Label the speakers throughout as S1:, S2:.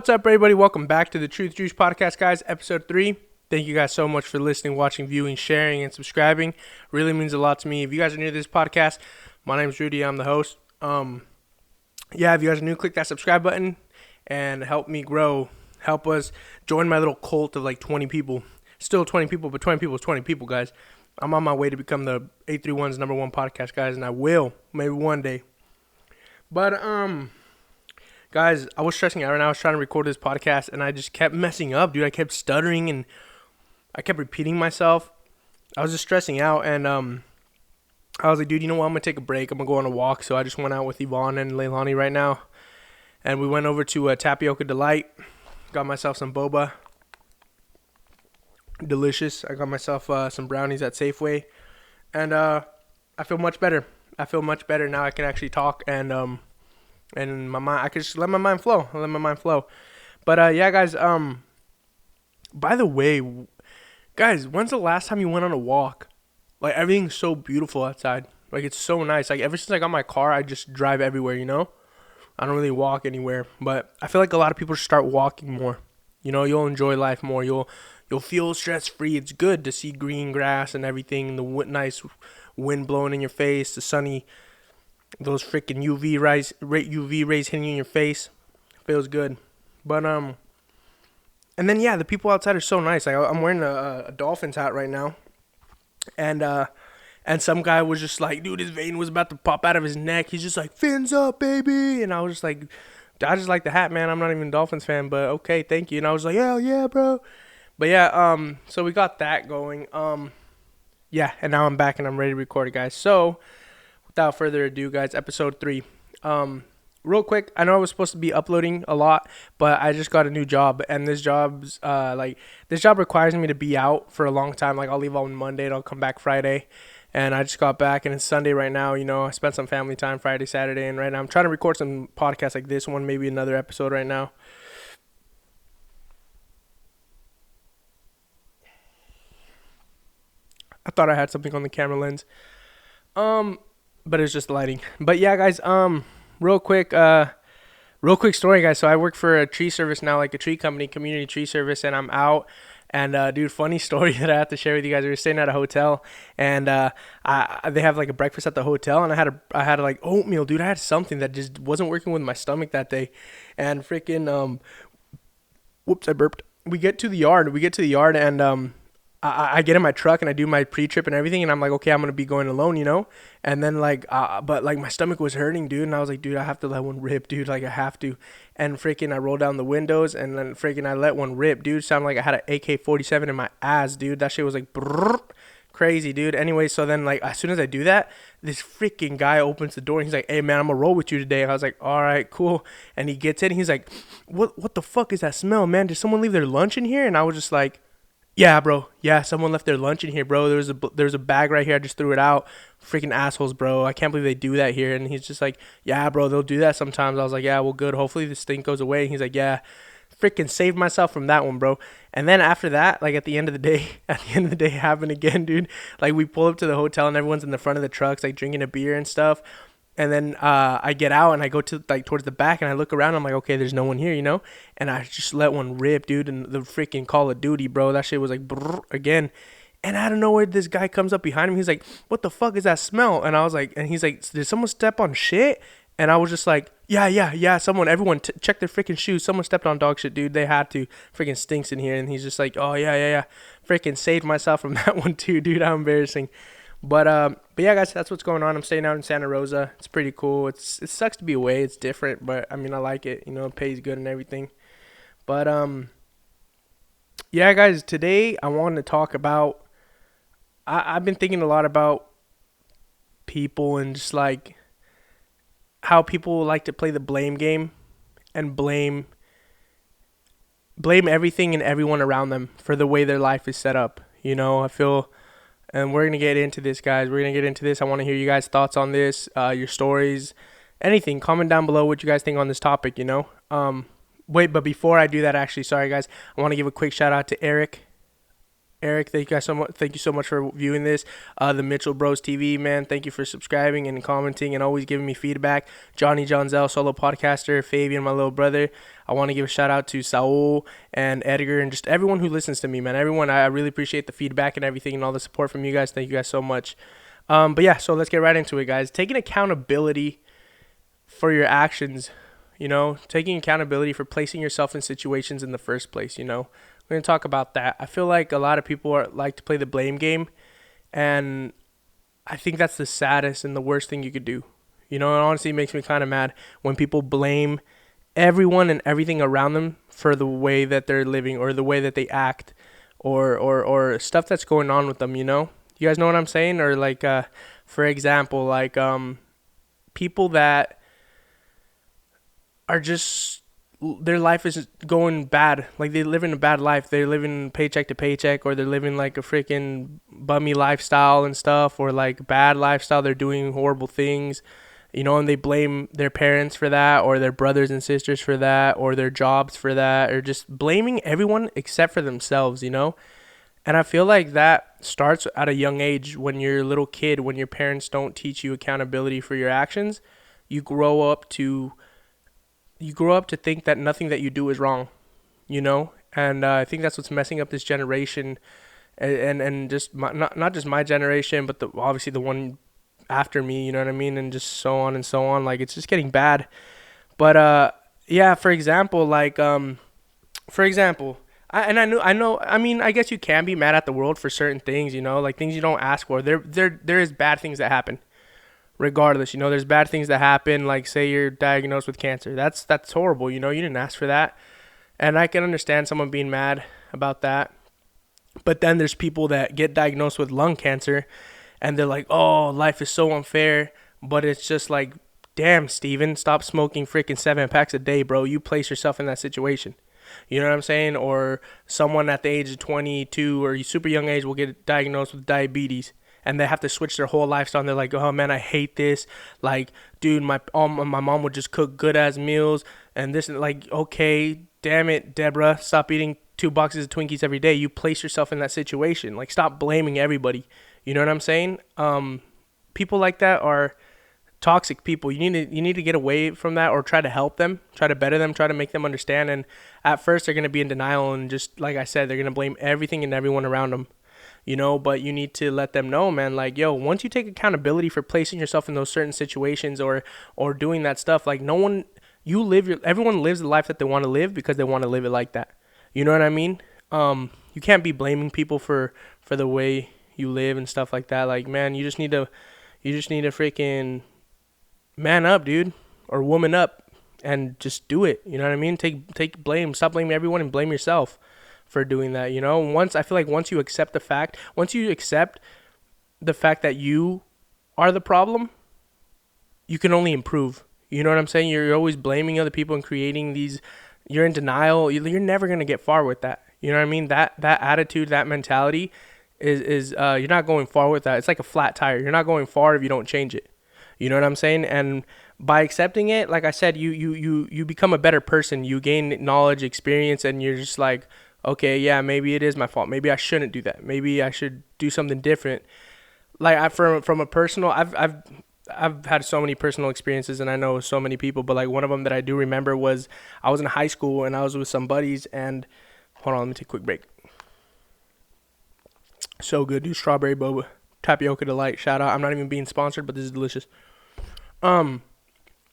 S1: What's up, everybody? Welcome back to the Truth Juice Podcast, guys. Episode 3. Thank you guys so much for listening, watching, viewing, sharing, and subscribing. Really means a lot to me. If you guys are new to this podcast, my name is Rudy. I'm the host. If you guys are new, click that subscribe button and help me grow. Help us join my little cult of like 20 people. Still 20 people, but 20 people is 20 people, guys. I'm on my way to become the 831's number one podcast, guys, and I will, maybe one day. But, guys, I was stressing out right now. I was trying to record this podcast, and I just kept messing up, dude. I kept stuttering, and I kept repeating myself. I was just stressing out, and I was like, dude, you know what? I'm going to take a break. I'm going to go on a walk. So I just went out with Yvonne and Leilani right now, and we went over to Tapioca Delight. Got myself some boba. Delicious. I got myself some brownies at Safeway, and I feel much better. I feel much better now. I can actually talk, and my mind, I could just let my mind flow. But yeah, guys. By the way, guys, when's the last time you went on a walk? Like, everything's so beautiful outside. Like, it's so nice. Like, ever since I got my car, I just drive everywhere. You know, I don't really walk anywhere. But I feel like a lot of people should start walking more. You know, you'll enjoy life more. You'll feel stress free. It's good to see green grass and everything. The nice wind blowing in your face. The sunny. Those freaking UV rays hitting you in your face. Feels good. But, and then, yeah, the people outside are so nice. Like, I'm wearing a Dolphins hat right now. And some guy was just like, dude, his vein was about to pop out of his neck. He's just like, fins up, baby. And I was just like, I just like the hat, man. I'm not even a Dolphins fan, but okay, thank you. And I was like, yeah, bro. But, yeah, so we got that going. Yeah, and now I'm back and I'm ready to record it, guys. So, without further ado, guys, episode 3. Real quick, I know I was supposed to be uploading a lot, but I just got a new job, and this job requires me to be out for a long time. Like, I'll leave on Monday and I'll come back Friday, and I just got back, and it's Sunday right now. You know, I spent some family time Friday, Saturday, and right now I'm trying to record some podcasts like this one, maybe another episode right now. I thought I had something on the camera lens. But it's just lighting. But yeah, guys, real quick story, guys. So I work for a tree service now, like a tree company, community tree service, and I'm out. And dude, funny story that I have to share with you guys. We were staying at a hotel, and they have like a breakfast at the hotel, and I had like oatmeal, dude. I had something that just wasn't working with my stomach that day, and freaking whoops, I burped. We get to the yard, and I get in my truck and I do my pre-trip and everything, and I'm like, okay, I'm gonna be going alone, you know. And then but like my stomach was hurting, dude, and I was like, dude, I have to let one rip, dude, like I have to. And freaking I rolled down the windows, and then freaking I let one rip, dude. Sounded like I had an AK-47 in my ass, dude. That shit was like brrr, crazy, dude. Anyway, so then like as soon as I do that, this freaking guy opens the door and he's like, hey man, I'm gonna roll with you today. And I was like, all right, cool. And he gets in and he's like, what the fuck is that smell, man? Did someone leave their lunch in here? And I was just like, yeah, bro. Yeah, someone left their lunch in here, bro. There's a bag right here. I just threw it out. Freaking assholes, bro. I can't believe they do that here. And he's just like, yeah, bro, they'll do that sometimes. I was like, yeah, well, good. Hopefully this thing goes away. And he's like, yeah. Freaking saved myself from that one, bro. And then after that, like at the end of the day, it happened again, dude. Like we pull up to the hotel and everyone's in the front of the trucks, like drinking a beer and stuff. And then I get out and I go to like towards the back and I look around. I'm like, okay, there's no one here, you know. And I just let one rip, dude. And the freaking Call of Duty, bro. That shit was like brrr, again. And out of nowhere, this guy comes up behind him. He's like, what the fuck is that smell? And I was like, and he's like, did someone step on shit? And I was just like, yeah. Everyone check their freaking shoes. Someone stepped on dog shit, dude. They had to. Freaking stinks in here. And he's just like, oh yeah. Freaking saved myself from that one too, dude. How embarrassing. But yeah, guys, that's what's going on. I'm staying out in Santa Rosa. It's pretty cool. It sucks to be away. It's different, but I mean, I like it. You know, it pays good and everything. But yeah, guys, today I wanted to talk about. I've been thinking a lot about people and just like how people like to play the blame game and blame everything and everyone around them for the way their life is set up. You know, I feel. And we're going to get into this, guys. We're going to get into this. I want to hear you guys' thoughts on this, your stories, anything. Comment down below what you guys think on this topic, you know. Wait, but before I do that, actually, sorry, guys. I want to give a quick shout out to Eric. Eric, thank you guys so much. Thank you so much for viewing this. The Mitchell Bros TV, man. Thank you for subscribing and commenting and always giving me feedback. Johnny Johnzel, solo podcaster. Fabian, my little brother. I want to give a shout out to Saul and Edgar and just everyone who listens to me, man. Everyone, I really appreciate the feedback and everything and all the support from you guys. Thank you guys so much. But yeah, so let's get right into it, guys. Taking accountability for your actions, taking accountability for placing yourself in situations in the first place, We're going to talk about that. I feel like a lot of people like to play the blame game, and I think that's the saddest and the worst thing you could do. It honestly makes me kind of mad when people blame everyone and everything around them for the way that they're living or the way that they act or stuff that's going on with them, You guys know what I'm saying? Or like, for example, like people that are just, their life is going bad. Like they live in a bad life. They're living paycheck to paycheck, or they're living like a freaking bummy lifestyle and stuff, or like bad lifestyle. They're doing horrible things, and they blame their parents for that, or their brothers and sisters for that, or their jobs for that, or just blaming everyone except for themselves, And I feel like that starts at a young age when you're a little kid, when your parents don't teach you accountability for your actions. You grow up to think that nothing that you do is wrong, And I think that's what's messing up this generation, and just not just my generation, but obviously the one after me, you know what I mean, and just so on and so on. Like it's just getting bad. But yeah, for example, I guess you can be mad at the world for certain things, like things you don't ask for. There is bad things that happen. Regardless, there's bad things that happen, like say you're diagnosed with cancer. That's horrible, you didn't ask for that. And I can understand someone being mad about that. But then there's people that get diagnosed with lung cancer and they're like, oh, life is so unfair. But it's just like, damn, Steven, stop smoking freaking 7 packs a day, bro. You place yourself in that situation. You know what I'm saying? Or someone at the age of 22 or super young age will get diagnosed with diabetes. And they have to switch their whole lifestyle. And they're like, oh, man, I hate this. Like, dude, my mom would just cook good-ass meals. And this, like, okay, damn it, Deborah, stop eating 2 boxes of Twinkies every day. You place yourself in that situation. Like, stop blaming everybody. You know what I'm saying? People like that are toxic people. You need to get away from that or try to help them, try to better them, try to make them understand. And at first, they're going to be in denial. And just like I said, they're going to blame everything and everyone around them. But you need to let them know, man, like, yo, once you take accountability for placing yourself in those certain situations or doing that stuff, like everyone lives the life that they want to live because they want to live it like that. You know what I mean? You can't be blaming people for the way you live and stuff like that. Like, man, you just need to freaking man up, dude, or woman up and just do it. You know what I mean? Take blame. Stop blaming everyone and blame yourself for doing that, Once you accept the fact that you are the problem, you can only improve. You know what I'm saying? You're always blaming other people and creating these, you're in denial. You're never going to get far with that. You know what I mean? That attitude, that mentality is you're not going far with that. It's like a flat tire. You're not going far if you don't change it. You know what I'm saying? And by accepting it, like I said, you become a better person. You gain knowledge, experience, and you're just like, okay, yeah, maybe it is my fault. Maybe I shouldn't do that. Maybe I should do something different. Like from a personal, I've had so many personal experiences, and I know so many people. But like one of them that I do remember was I was in high school and I was with some buddies. And hold on, let me take a quick break. So good, dude. Strawberry boba, tapioca delight. Shout out. I'm not even being sponsored, but this is delicious.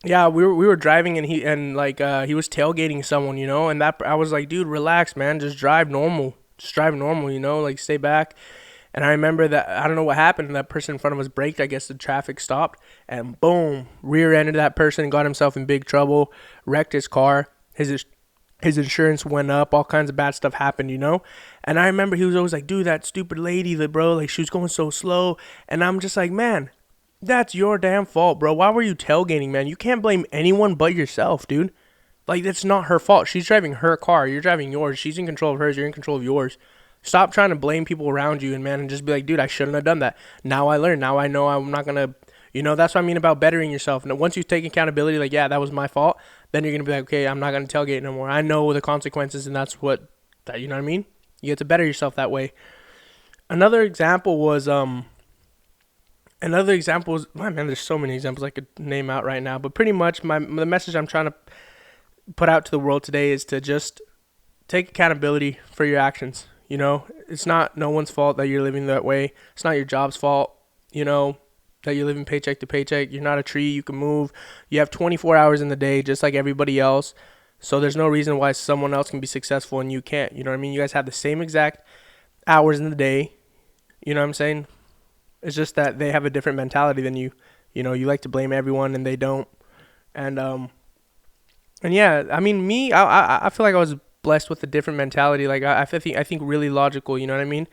S1: Yeah, we were driving and he was tailgating someone, and that I was like, dude, relax, man, just drive normal, like stay back. And I remember that I don't know what happened. That person in front of us braked. I guess the traffic stopped, and boom, rear-ended that person, got himself in big trouble, wrecked his car. His insurance went up. All kinds of bad stuff happened, And I remember he was always like, dude, that stupid lady, she was going so slow. And I'm just like, man, that's your damn fault, bro. Why were you tailgating, man? You can't blame anyone but yourself, dude. Like, that's not her fault. She's driving her car. You're driving yours. She's in control of hers. You're in control of yours. Stop trying to blame people around you and just be like, dude, I shouldn't have done that. Now I learned. Now I know I'm not going to, that's what I mean about bettering yourself. And once you take accountability, like, yeah, that was my fault, then you're going to be like, okay, I'm not going to tailgate no more. I know the consequences, and that's what, you know what I mean? You get to better yourself that way. another example was man, there's so many examples I could name out right now, but pretty much the message I'm trying to put out to the world today is to just take accountability for your actions. You know, it's not no one's fault that you're living that way. It's not your job's fault, you know, that you're living paycheck to paycheck. You're not a tree, you can move. You have 24 hours in the day just like everybody else. So there's no reason why someone else can be successful and you can't. You know what I mean? You guys have the same exact hours in the day. You know what I'm saying? It's just that they have a different mentality than you. You know, you like to blame everyone and they don't. And yeah, I mean, I feel like I was blessed with a different mentality. Like I think really logical. You know what I mean?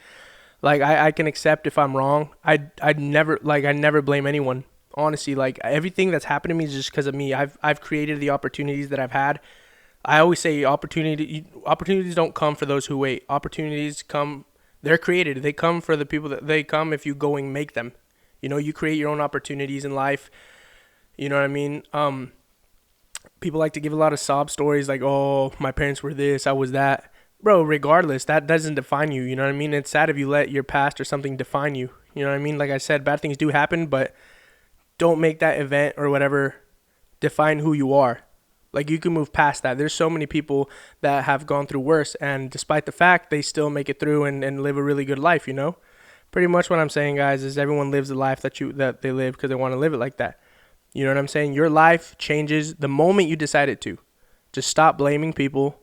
S1: Like I can accept if I'm wrong. I never blame anyone. Honestly, like everything that's happened to me is just because of me. I've created the opportunities that I've had. I always say opportunities don't come for those who wait. Opportunities come, they're created. They come for the people that they come if you go and make them. You know, you create your own opportunities in life. You know what I mean? People like to give a lot of sob stories like, oh, my parents were this, I was that. Bro, regardless, that doesn't define you. You know what I mean? It's sad if you let your past or something define you. You know what I mean? Like I said, bad things do happen, but don't make that event or whatever define who you are. Like you can move past that. There's so many people that have gone through worse, and despite the fact, they still make it through and live a really good life, you know? Pretty much what I'm saying, guys, is everyone lives the life that they live because they want to live it like that. You know what I'm saying? Your life changes the moment you decide it to. Just stop blaming people.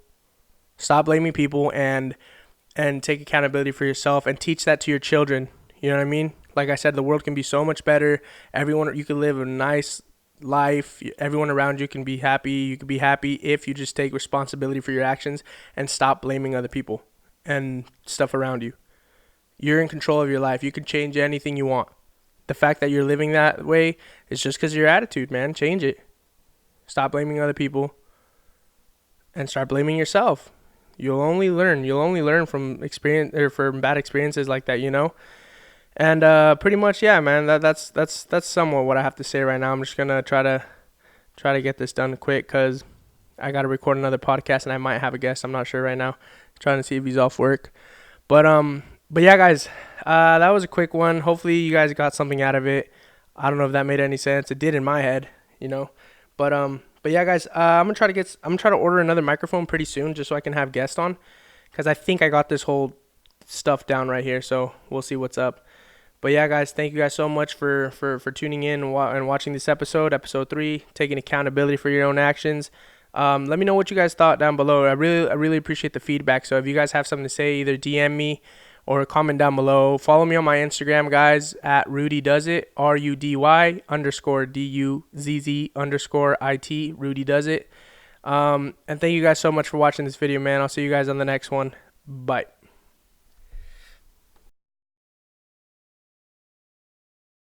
S1: Stop blaming people and take accountability for yourself and teach that to your children. You know what I mean? Like I said, the world can be so much better. Everyone, you can live a nice life. Everyone around you can be happy. You can be happy if you just take responsibility for your actions and stop blaming other people and stuff around you. You're in control of your life. You can change anything you want. The fact that you're living that way is just because of your attitude, man. Change it. Stop blaming other people and start blaming yourself. You'll only learn. You'll only learn from experience or from bad experiences like that, you know? And pretty much, yeah, man. That's somewhat what I have to say right now. I'm just gonna try to get this done quick because I gotta record another podcast and I might have a guest. I'm not sure right now. Trying to see if he's off work. But yeah, guys, that was a quick one. Hopefully you guys got something out of it. I don't know if that made any sense. It did in my head, you know. But yeah, guys, I'm gonna try to order another microphone pretty soon just so I can have guests on, because I think I got this whole stuff down right here. So we'll see what's up. But yeah, guys, thank you guys so much for tuning in and watching this episode 3, taking accountability for your own actions. Let me know what you guys thought down below. I really appreciate the feedback. So if you guys have something to say, either DM me or comment down below. Follow me on my Instagram, guys, at Rudy Does It, RUDY_DUZZ_IT, Rudy Does It. And thank you guys so much for watching this video, man. I'll see you guys on the next one. Bye.